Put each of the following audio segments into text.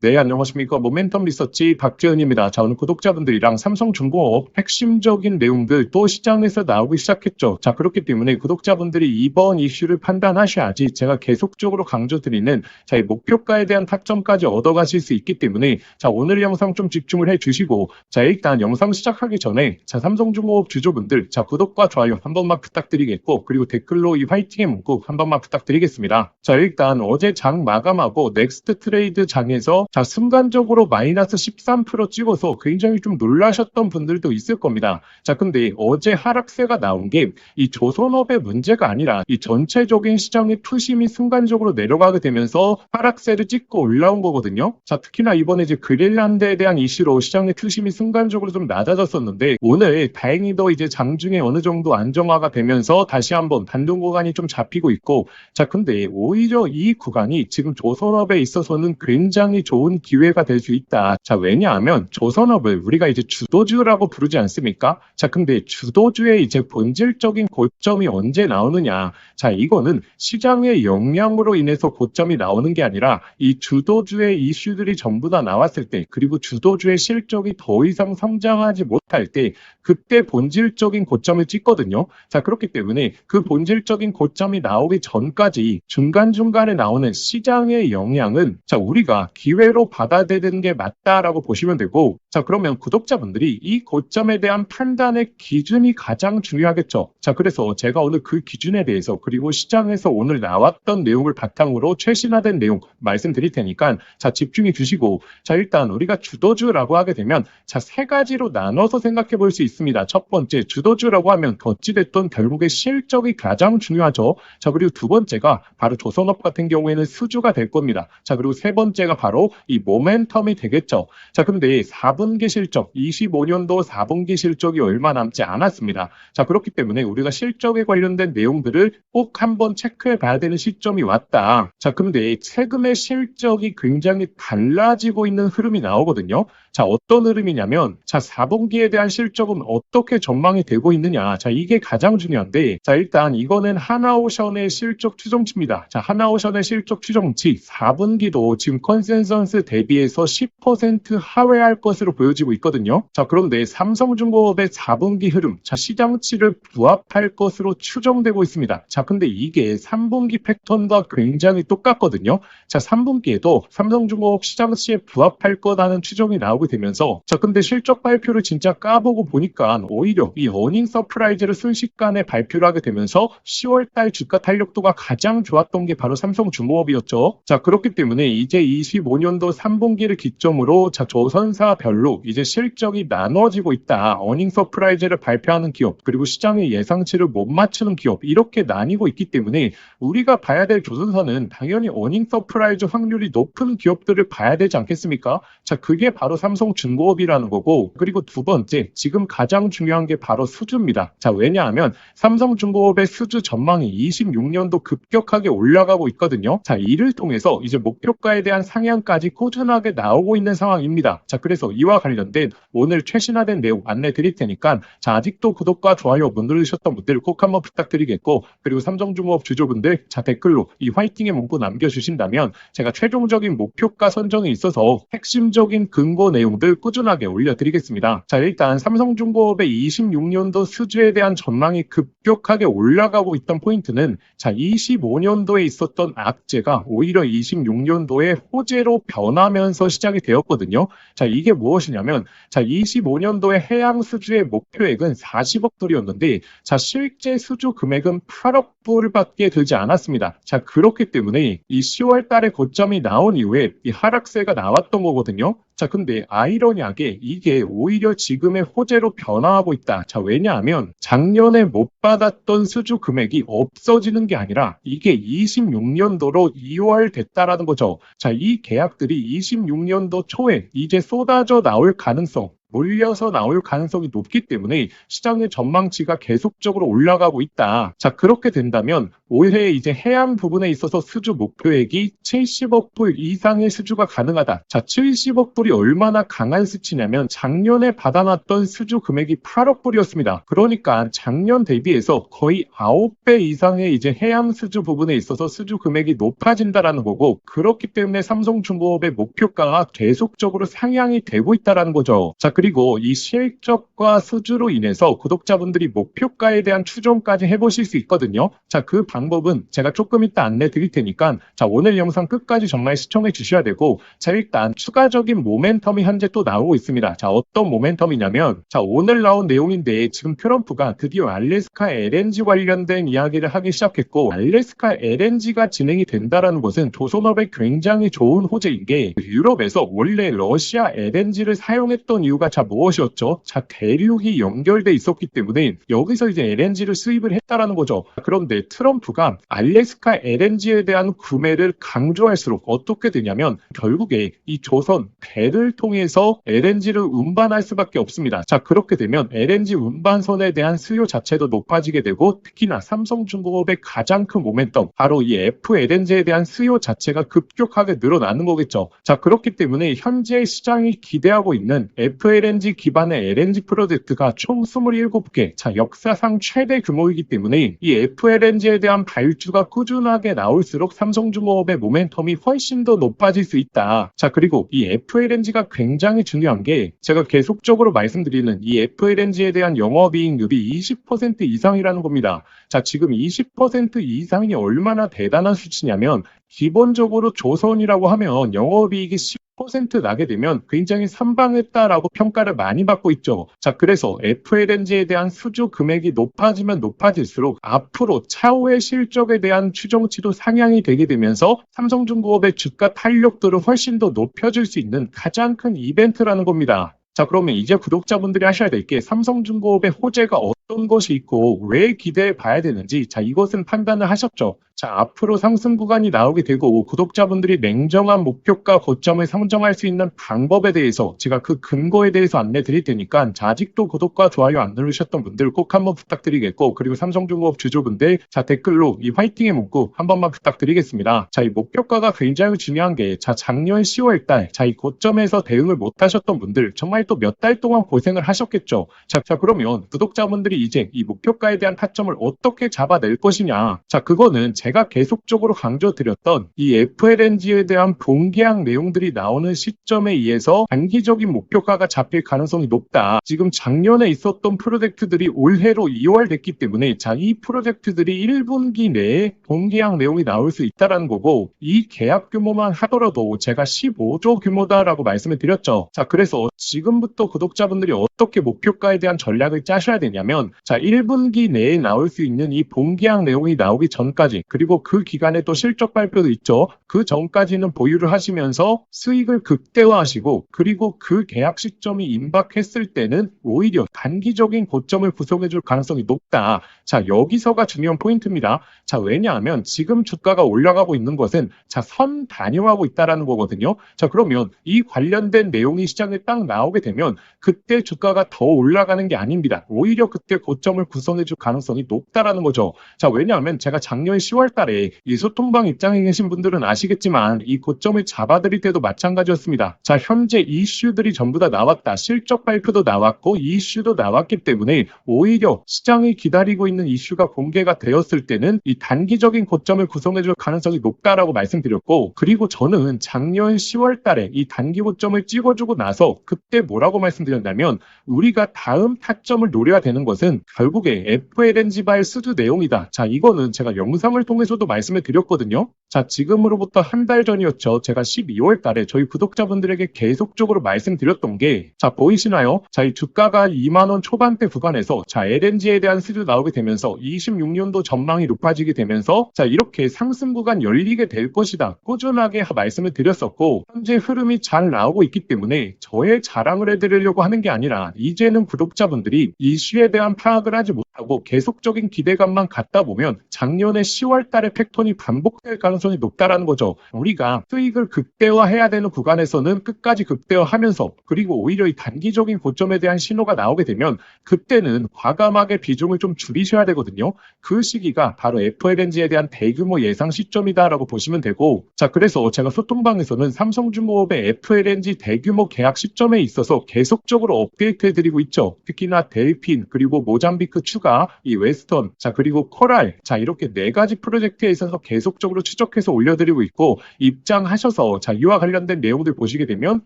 네, 안녕하십니까. 모멘텀 리서치 박지은입니다. 자, 오늘 구독자분들이랑 삼성중공업 핵심적인 내용들 또 시장에서 나오기 시작했죠. 자, 그렇기 때문에 구독자분들이 이번 이슈를 판단하셔야지 제가 계속적으로 강조드리는 이 목표가에 대한 타점까지 얻어가실 수 있기 때문에 자, 오늘 영상 좀 집중을 해주시고 자, 일단 영상 시작하기 전에 자, 삼성중공업 주주분들 자, 구독과 좋아요 한 번만 부탁드리겠고 그리고 댓글로 이 화이팅의 문구 한 번만 부탁드리겠습니다. 자, 일단 어제 장 마감하고 넥스트 트레이드 장에서 자, 순간적으로 마이너스 13% 찍어서 굉장히 좀 놀라셨던 분들도 있을 겁니다. 자, 근데 어제 하락세가 나온 게 이 조선업의 문제가 아니라 이 전체적인 시장의 투심이 순간적으로 내려가게 되면서 하락세를 찍고 올라온 거거든요. 자, 특히나 이번에 이제 그린란드에 대한 이슈로 시장의 투심이 순간적으로 좀 낮아졌었는데 오늘 다행히도 이제 장중에 어느 정도 안정화가 되면서 다시 한번 반등 구간이 좀 잡히고 있고 자, 근데 오히려 이 구간이 지금 조선업에 있어서는 굉장히 좋은 기회가 될 수 있다. 자, 왜냐하면 조선업을 우리가 이제 주도주라고 부르지 않습니까? 자, 근데 주도주의 이제 본질적인 고점이 언제 나오느냐? 자, 이거는 시장의 영향으로 인해서 고점이 나오는 게 아니라 이 주도주의 이슈들이 전부 다 나왔을 때 그리고 주도주의 실적이 더 이상 성장하지 못할 때 그때 본질적인 고점을 찍거든요. 자, 그렇기 때문에 그 본질적인 고점이 나오기 전까지 중간중간에 나오는 시장의 영향은 자, 우리가 기회로 받아들이는 게 맞다라고 보시면 되고 자, 그러면 구독자분들이 이 고점에 대한 판단의 기준이 가장 중요하겠죠. 자, 그래서 제가 오늘 그 기준에 대해서 그리고 시장에서 오늘 나왔던 내용을 바탕으로 최신화된 내용 말씀드릴 테니까 자, 집중해 주시고 자, 일단 우리가 주도주라고 하게 되면 자, 세 가지로 나눠서 생각해 볼 수 있습니다. 첫 번째, 주도주라고 하면 어찌됐든 결국에 실적이 가장 중요하죠. 자, 그리고 두 번째가 바로 조선업 같은 경우에는 수주가 될 겁니다. 자, 그리고 세 번째가 바로 이 모멘텀이 되겠죠. 자, 근데 4분기 실적, 25년도 4분기 실적이 얼마 남지 않았습니다. 자, 그렇기 때문에 우리가 실적에 관련된 내용들을 꼭 한번 체크해 봐야 되는 시점이 왔다. 자, 근데 최근의 실적이 굉장히 달라지고 있는 흐름이 나오거든요. 자, 어떤 흐름이냐면 자, 4분기에 대한 실적은 어떻게 전망이 되고 있느냐. 자, 이게 가장 중요한데 자, 일단 이거는 하나오션의 실적 추정치입니다. 자, 하나오션의 실적 추정치 4분기도 지금 컨센서스 대비해서 10% 하회할 것으로 보여지고 있거든요. 자, 그런데 삼성중공업의 4분기 흐름 자, 시장치를 부합할 것으로 추정되고 있습니다. 자, 근데 이게 3분기 패턴과 굉장히 똑같거든요. 자, 3분기에도 삼성중공업 시장치에 부합할 거라는 추정이 나오게 되면서 자, 근데 실적 발표를 진짜 까보고 보니까 오히려 이 어닝 서프라이즈를 순식간에 발표를 하게 되면서 10월달 주가 탄력도가 가장 좋았던 게 바로 삼성중공업이었죠. 자, 그렇기 때문에 이제 25년도 3분기를 기점으로 자, 조선사별로 이제 실적이 나눠지고 있다. 어닝 서프라이즈를 발표하는 기업 그리고 시장의 예상치를 못 맞추는 기업 이렇게 나뉘고 있기 때문에 우리가 봐야 될 조선사는 당연히 어닝 서프라이즈 확률이 높은 기업들을 봐야 되지 않겠습니까? 자, 그게 바로 삼성중공업이라는 거고 그리고 두 번째 지금 가장 중요한 게 바로 수주입니다. 자, 왜냐하면 삼성중공업의 수주 전망이 26년도 급격하게 올라가고 있거든요. 자, 이를 통해서 이제 목표가에 대한 상향까지 꾸준하게 나오고 있는 상황입니다. 자, 그래서 이와 관련된 오늘 최신화된 내용 안내 드릴 테니까 자, 아직도 구독과 좋아요 못 누르셨던 분들 꼭 한번 부탁드리겠고 그리고 삼성중공업 주주분들 자, 댓글로 이 화이팅의 문구 남겨주신다면 제가 최종적인 목표가 선정에 있어서 핵심적인 근거 내용들 꾸준하게 올려드리겠습니다. 자, 일단 삼성중공업의 26년도 수주에 대한 전망이 급격하게 올라가고 있던 포인트는 자, 25년도에 있었던 악재가 오히려 26년도에 호재로 변하면서 시작이 되었거든요. 자, 이게 무엇이냐면 자, 25년도에 해양 수주의 목표액은 40억 불이었는데 자, 실제 수주 금액은 8억 불밖에 들지 않았습니다. 자, 그렇기 때문에 이 10월 달에 고점이 나온 이후에 이 하락세가 나왔던 거거든요. 자, 근데 아이러니하게 이게 오히려 지금의 호재로 변화하고 있다. 자, 왜냐하면 작년에 못 받았던 수주 금액이 없어지는 게 아니라 이게 26년도로 2월 됐다라는 거죠. 자, 이 계약들이 26년도 초에 이제 쏟아져 나올 가능성 몰려서 나올 가능성이 높기 때문에 시장의 전망치가 계속적으로 올라가고 있다. 자, 그렇게 된다면 올해 이제 해안 부분에 있어서 수주 목표액이 70억 불 이상의 수주가 가능하다. 자, 70억 불이 얼마나 강한 수치냐면 작년에 받아놨던 수주 금액이 8억 불이었습니다. 그러니까 작년 대비해서 거의 9배 이상의 이제 해양 수주 부분에 있어서 수주 금액이 높아진다라는 거고, 그렇기 때문에 삼성중공업의 목표가가 계속적으로 상향이 되고 있다라는 거죠. 자, 그리고 이 실적과 수주로 인해서 구독자분들이 목표가에 대한 추정까지 해보실 수 있거든요. 자, 그 방법은 제가 조금 이따 안내 드릴 테니까 자, 오늘 영상 끝까지 정말 시청해 주셔야 되고, 자, 일단 추가적인 모멘텀이 현재 또 나오고 있습니다. 자, 어떤 모멘텀이냐면, 자, 오늘 나온 내용인데 지금 트럼프가 드디어 알래스카 LNG 관련된 이야기를 하기 시작했고, 알래스카 LNG가 진행이 된다라는 것은 조선업에 굉장히 좋은 호재인 게, 유럽에서 원래 러시아 LNG를 사용했던 이유가 자 무엇이었죠? 자, 대륙이 연결돼 있었기 때문에 여기서 이제 LNG를 수입을 했다라는 거죠. 그런데 트럼프가 알래스카 LNG에 대한 구매를 강조할수록 어떻게 되냐면 결국에 이 조선 배를 통해서 LNG를 운반할 수밖에 없습니다. 자, 그렇게 되면 LNG 운반선에 대한 수요 자체도 높아지게 되고, 특히나 삼성중공업의 가장 큰 모멘텀 바로 이 FLNG에 대한 수요 자체가 급격하게 늘어나는 거겠죠. 자, 그렇기 때문에 현재 시장이 기대하고 있는 FLNG 기반의 LNG 프로젝트가 총 27개, 자, 역사상 최대 규모이기 때문에 이 FLNG에 대한 발주가 꾸준하게 나올수록 삼성중공업의 모멘텀이 훨씬 더 높아질 수 있다. 자, 그리고 이 FLNG가 굉장히 중요한 게, 제가 계속적으로 말씀드리는 이 FLNG에 대한 영업이익률이 20% 이상이라는 겁니다. 자, 지금 20% 이상이 얼마나 대단한 수치냐면, 기본적으로 조선이라고 하면 영업이익이 10% 나게 되면 굉장히 선방했다라고 평가를 많이 받고 있죠. 자, 그래서 FLNG에 대한 수주 금액이 높아지면 높아질수록 앞으로 차후의 실적에 대한 추정치도 상향이 되게 되면서 삼성중공업의 주가 탄력도를 훨씬 더 높여줄 수 있는 가장 큰 이벤트라는 겁니다. 자, 그러면 이제 구독자분들이 하셔야 될 게, 삼성중공업의 호재가 어떤 것이 있고 왜 기대해 봐야 되는지, 자, 이것은 판단을 하셨죠. 자, 앞으로 상승 구간이 나오게 되고 구독자분들이 냉정한 목표가 고점을 상정할 수 있는 방법에 대해서 제가 그 근거에 대해서 안내 드릴 테니까, 자, 아직도 구독과 좋아요 안 누르셨던 분들 꼭 한번 부탁드리겠고, 그리고 삼성중공업 주주분들 자, 댓글로 이 화이팅의 문구 한 번만 부탁드리겠습니다. 자, 이 목표가가 굉장히 중요한 게, 자, 작년 10월달 자, 이 고점에서 대응을 못 하셨던 분들 정말 또 몇 달 동안 고생을 하셨겠죠. 자, 그러면 구독자분들이 이제 이 목표가에 대한 타점을 어떻게 잡아낼 것이냐, 자, 그거는 제가 계속적으로 강조드렸던 이 FLNG에 대한 본계약 내용들이 나오는 시점에 의해서 단기적인 목표가가 잡힐 가능성이 높다. 지금 작년에 있었던 프로젝트들이 올해로 이월됐기 때문에 자, 이 프로젝트들이 1분기 내에 본계약 내용이 나올 수 있다는 거고, 이 계약 규모만 하더라도 제가 15조 규모다라고 말씀을 드렸죠. 자, 그래서 지금부터 구독자분들이 어떻게 목표가에 대한 전략을 짜셔야 되냐면, 자, 1분기 내에 나올 수 있는 이 본계약 내용이 나오기 전까지, 그리고 그 기간에 또 실적 발표도 있죠. 그 전까지는 보유를 하시면서 수익을 극대화하시고, 그리고 그 계약 시점이 임박했을 때는 오히려 단기적인 고점을 구성해줄 가능성이 높다. 자, 여기서가 중요한 포인트입니다. 자, 왜냐하면 지금 주가가 올라가고 있는 것은 자, 선 단위화하고 있다라는 거거든요. 자, 그러면 이 관련된 내용이 시장에 딱 나오게 되면 그때 주가가 더 올라가는 게 아닙니다. 오히려 그때 고점을 구성해줄 가능성이 높다라는 거죠. 자, 왜냐하면 제가 작년 10월 달에 이 소통방 입장에 계신 분들은 아시겠지만 이 고점을 잡아드릴 때도 마찬가지였습니다. 자, 현재 이슈들이 전부 다 나왔다. 실적 발표도 나왔고 이슈도 나왔기 때문에 오히려 시장이 기다리고 있는 이슈가 공개가 되었을 때는 이 단기적인 고점을 구성해줄 가능성이 높다라고 말씀드렸고, 그리고 저는 작년 10월 달에 이 단기 고점을 찍어주고 나서 그때 뭐라고 말씀드렸냐면, 우리가 다음 타점을 노려야 되는 것은 결국에 FLNG발 수주 내용이다. 자, 이거는 제가 영상을 통해서도 말씀을 드렸거든요. 자, 지금으로부터 한 달 전이었죠. 제가 12월 달에 저희 구독자분들에게 계속적으로 말씀드렸던 게, 자, 보이시나요? 자, 이 주가가 2만원 초반대 구간에서 자, LNG에 대한 수주 나오게 되면서 26년도 전망이 높아지게 되면서 자, 이렇게 상승 구간 열리게 될 것이다. 꾸준하게 말씀을 드렸었고, 현재 흐름이 잘 나오고 있기 때문에 저의 자랑을 해드리려고 하는 게 아니라, 이제는 구독자분들이 이슈에 대한 파악을 하지 하고 계속적인 기대감만 갖다 보면 작년에 10월 달에 팩톤이 반복될 가능성이 높다라는 거죠. 우리가 수익을 극대화해야 되는 구간에서는 끝까지 극대화하면서 그리고 오히려 이 단기적인 고점에 대한 신호가 나오게 되면 그때는 과감하게 비중을 좀 줄이셔야 되거든요. 그 시기가 바로 FLNG에 대한 대규모 예상 시점이다라고 보시면 되고, 자, 그래서 제가 소통방에서는 삼성중공업의 FLNG 대규모 계약 시점에 있어서 계속적으로 업데이트 해드리고 있죠. 특히나 델핀, 그리고 모잠비크 추가, 이 웨스턴, 자, 그리고 코랄, 자, 이렇게 4가지 프로젝트에 있어서 계속적으로 추적해서 올려드리고 있고, 입장하셔서 자, 이와 관련된 내용들 보시게 되면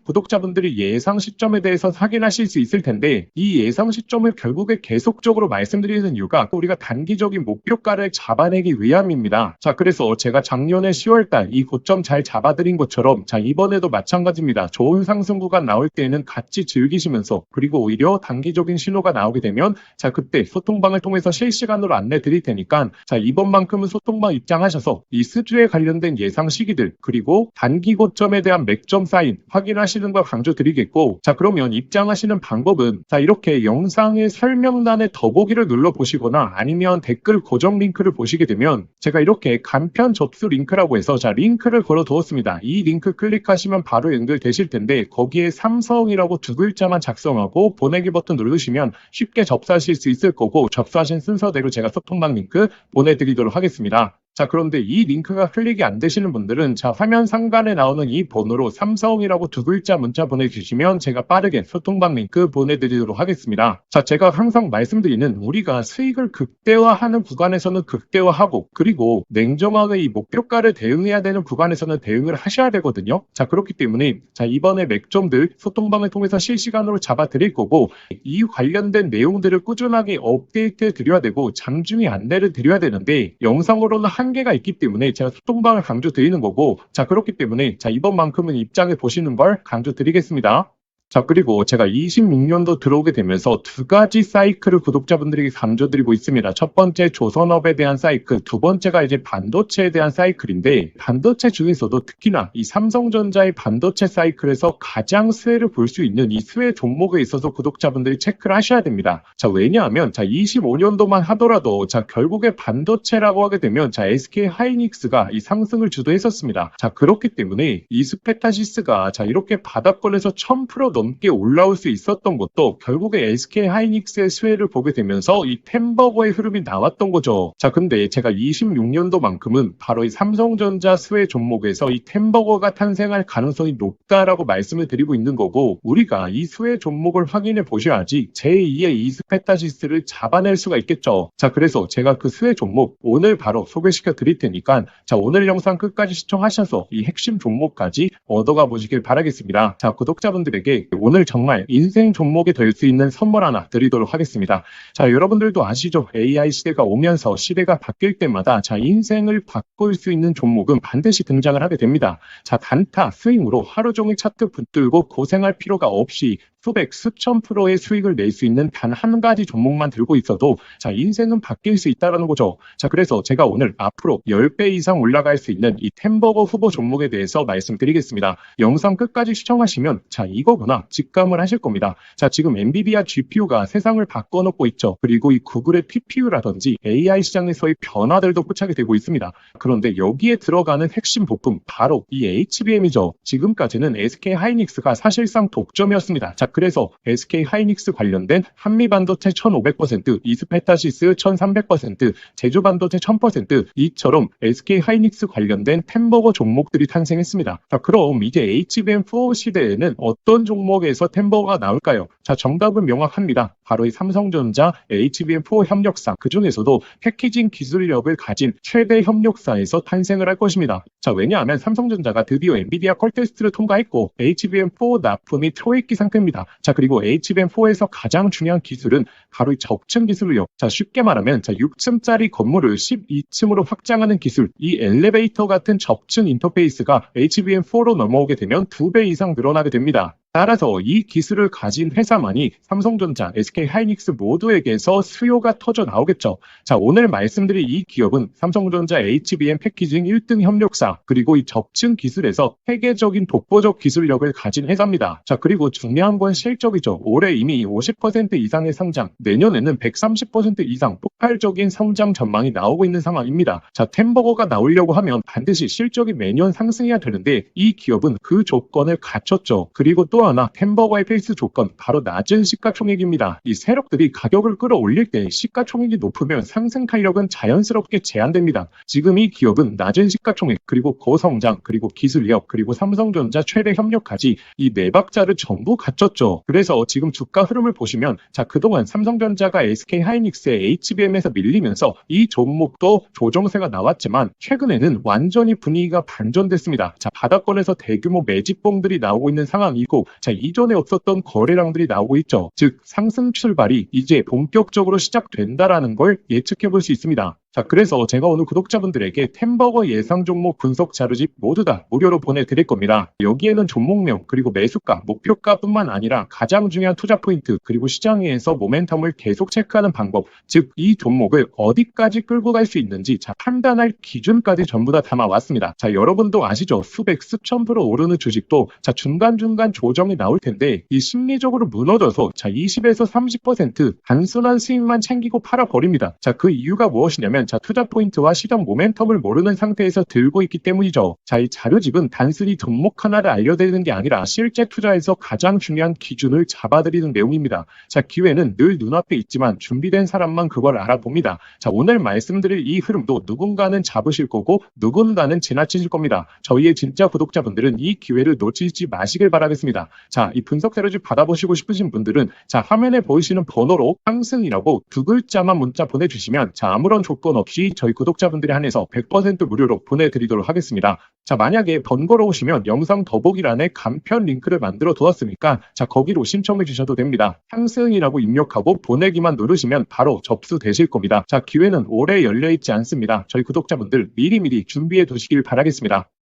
구독자분들이 예상 시점에 대해서 확인하실 수 있을 텐데, 이 예상 시점을 결국에 계속적으로 말씀드리는 이유가 우리가 단기적인 목표가를 잡아내기 위함입니다. 자, 그래서 제가 작년에 10월달 이 고점 잘 잡아드린 것처럼, 자, 이번에도 마찬가지입니다. 좋은 상승 구간 나올 때에는 같이 즐기시면서, 그리고 오히려 단기적인 신호가 나오게 되면, 자, 그때 소통방을 통해서 실시간으로 안내 드릴 테니까, 자, 이번만큼은 소통방 입장하셔서 이 수주에 관련된 예상 시기들, 그리고 단기 고점에 대한 맥점 사인 확인하시는 걸 강조드리겠고, 자, 그러면 입장하시는 방법은, 자, 이렇게 영상의 설명란에 더보기를 눌러보시거나 아니면 댓글 고정 링크를 보시게 되면 제가 이렇게 간편 접수 링크라고 해서, 자, 링크를 걸어 두었습니다. 이 링크 클릭하시면 바로 연결되실 텐데, 거기에 삼성이라고 2글자만 작성하고 보내기 버튼 누르시면 쉽게 접수하실 수 있을 거고, 접수하신 순서대로 제가 소통방 링크 보내드리도록 하겠습니다. 자, 그런데 이 링크가 클릭이 안 되시는 분들은, 자, 화면 상단에 나오는 이 번호로 삼성이라고 2글자 문자 보내주시면 제가 빠르게 소통방 링크 보내드리도록 하겠습니다. 자, 제가 항상 말씀드리는, 우리가 수익을 극대화하는 구간에서는 극대화하고, 그리고 냉정하게 이 목표가를 대응해야 되는 구간에서는 대응을 하셔야 되거든요. 자, 그렇기 때문에, 자, 이번에 맥점들 소통방을 통해서 실시간으로 잡아드릴 거고, 이 관련된 내용들을 꾸준하게 업데이트 드려야 되고 장중에 안내를 드려야 되는데, 영상으로는 한계가 있기 때문에 제가 소통방을 강조드리는 거고, 자, 그렇기 때문에, 자, 이번만큼은 입장해 보시는 걸 강조드리겠습니다. 자, 그리고 제가 26년도 들어오게 되면서 2가지 사이클을 구독자분들에게 강조드리고 있습니다. 첫 번째 조선업에 대한 사이클, 두 번째가 이제 반도체에 대한 사이클인데, 반도체 중에서도 특히나 이 삼성전자의 반도체 사이클에서 가장 수혜를 볼 수 있는 이 수혜 종목에 있어서 구독자분들이 체크를 하셔야 됩니다. 자, 왜냐하면, 자, 25년도만 하더라도, 자, 결국에 반도체라고 하게 되면, 자, SK 하이닉스가 이 상승을 주도했었습니다. 자, 그렇기 때문에 이 스페타시스가, 자, 이렇게 바닥권에서 1000% 넘게 올라올 수 있었던 것도 결국에 SK 하이닉스의 수혜를 보게 되면서 이 템버거의 흐름이 나왔던 거죠. 자, 근데 제가 26년도만큼은 바로 이 삼성전자 수혜 종목에서 이 템버거가 탄생할 가능성이 높다라고 말씀을 드리고 있는 거고, 우리가 이 수혜 종목을 확인해 보셔야지 제2의 이 스페타시스를 잡아낼 수가 있겠죠. 자, 그래서 제가 그 수혜 종목 오늘 바로 소개시켜 드릴 테니까, 자, 오늘 영상 끝까지 시청하셔서 이 핵심 종목까지 얻어가 보시길 바라겠습니다. 자, 구독자분들에게 오늘 정말 인생 종목이 될 수 있는 선물 하나 드리도록 하겠습니다. 자, 여러분들도 아시죠? AI 시대가 오면서 시대가 바뀔 때마다, 자, 인생을 바꿀 수 있는 종목은 반드시 등장을 하게 됩니다. 자, 단타 스윙으로 하루 종일 차트 붙들고 고생할 필요가 없이 수백, 수천 프로의 수익을 낼 수 있는 단 한 가지 종목만 들고 있어도, 자, 인생은 바뀔 수 있다는 거죠. 자, 그래서 제가 오늘 앞으로 10배 이상 올라갈 수 있는 이 템버거 후보 종목에 대해서 말씀드리겠습니다. 영상 끝까지 시청하시면, 자, 이거구나 직감을 하실 겁니다. 자, 지금 엔비디아 GPU가 세상을 바꿔놓고 있죠. 그리고 이 구글의 TPU라든지 AI 시장에서의 변화들도 포착이 되고 있습니다. 그런데 여기에 들어가는 핵심 부품, 바로 이 HBM이죠. 지금까지는 SK 하이닉스가 사실상 독점이었습니다. 자, 그래서 SK 하이닉스 관련된 한미반도체 1500%, 이스페타시스 1300%, 제주반도체 1000%, 이처럼 SK 하이닉스 관련된 템버거 종목들이 탄생했습니다. 자, 그럼 이제 HBM4 시대에는 어떤 종목에서 템버거가 나올까요? 자, 정답은 명확합니다. 바로 이 삼성전자 HBM4 협력사, 그 중에서도 패키징 기술력을 가진 최대 협력사에서 탄생을 할 것입니다. 자, 왜냐하면 삼성전자가 드디어 엔비디아 컬 테스트를 통과했고 HBM4 납품이 초읽기 상태입니다. 자, 그리고 HBM4에서 가장 중요한 기술은 바로 이 적층 기술이요. 자, 쉽게 말하면, 자, 6층짜리 건물을 12층으로 확장하는 기술, 이 엘리베이터 같은 적층 인터페이스가 HBM4로 넘어오게 되면 2배 이상 늘어나게 됩니다. 따라서 이 기술을 가진 회사만이 삼성전자, SK하이닉스 모두에게서 수요가 터져 나오겠죠. 자, 오늘 말씀드릴 이 기업은 삼성전자 HBM 패키징 1등 협력사, 그리고 이 적층 기술에서 세계적인 독보적 기술력을 가진 회사입니다. 자, 그리고 중요한 건 실적이죠. 올해 이미 50% 이상의 성장, 내년에는 130% 이상 폭발적인 성장 전망이 나오고 있는 상황입니다. 자, 템버거가 나오려고 하면 반드시 실적이 매년 상승해야 되는데 이 기업은 그 조건을 갖췄죠. 그리고 또 하나 템버거의 필수 조건, 바로 낮은 시가총액입니다. 이 세력들이 가격을 끌어올릴 때 시가총액이 높으면 상승 탄력은 자연스럽게 제한됩니다. 지금 이 기업은 낮은 시가총액, 그리고 고성장, 그리고 기술력, 그리고 삼성전자 최대 협력까지 이 네 박자를 전부 갖췄죠. 그래서 지금 주가 흐름을 보시면, 자, 그동안 삼성전자가 SK하이닉스의 HBM에서 밀리면서 이 종목도 조정세가 나왔지만 최근에는 완전히 분위기가 반전됐습니다. 자, 바닥권에서 대규모 매집봉들이 나오고 있는 상황이고, 자, 이전에 없었던 거래량들이 나오고 있죠. 즉, 상승 출발이 이제 본격적으로 시작된다라는 걸 예측해 볼 수 있습니다. 자, 그래서 제가 오늘 구독자분들에게 템버거 예상 종목 분석 자료집 모두 다 무료로 보내드릴 겁니다. 여기에는 종목명, 그리고 매수가, 목표가뿐만 아니라 가장 중요한 투자 포인트, 그리고 시장에서 모멘텀을 계속 체크하는 방법, 즉 이 종목을 어디까지 끌고 갈 수 있는지, 자, 판단할 기준까지 전부 다 담아왔습니다. 자, 여러분도 아시죠? 수백, 수천 프로 오르는 주식도 자, 중간중간 조정이 나올 텐데 이 심리적으로 무너져서 자, 20에서 30% 단순한 수익만 챙기고 팔아버립니다. 자, 그 이유가 무엇이냐면, 자, 투자 포인트와 시장 모멘텀을 모르는 상태에서 들고 있기 때문이죠. 자, 이 자료집은 단순히 종목 하나를 알려드리는 게 아니라 실제 투자에서 가장 중요한 기준을 잡아드리는 내용입니다. 자, 기회는 늘 눈앞에 있지만 준비된 사람만 그걸 알아봅니다. 자, 오늘 말씀드릴 이 흐름도 누군가는 잡으실 거고 누군가는 지나치실 겁니다. 저희의 진짜 구독자분들은 이 기회를 놓치지 마시길 바라겠습니다. 자, 이 분석 자료집 받아보시고 싶으신 분들은 자, 화면에 보이시는 번호로 상승이라고 두 글자만 문자 보내주시면 자, 아무런 조건 없이 저희 구독자분들에 한해서 100% 무료로 보내드리도록 하겠습니다. 자, 만약에 번거로우시면 영상 더보기란에 간편 링크를 만들어 두었으니까 자, 거기로 신청해 주셔도 됩니다. 상승이라고 입력하고 보내기만 누르시면 바로 접수되실 겁니다. 자, 기회는 오래 열려있지 않습니다. 저희 구독자분들 미리미리 준비해 두시길 바라겠습니다.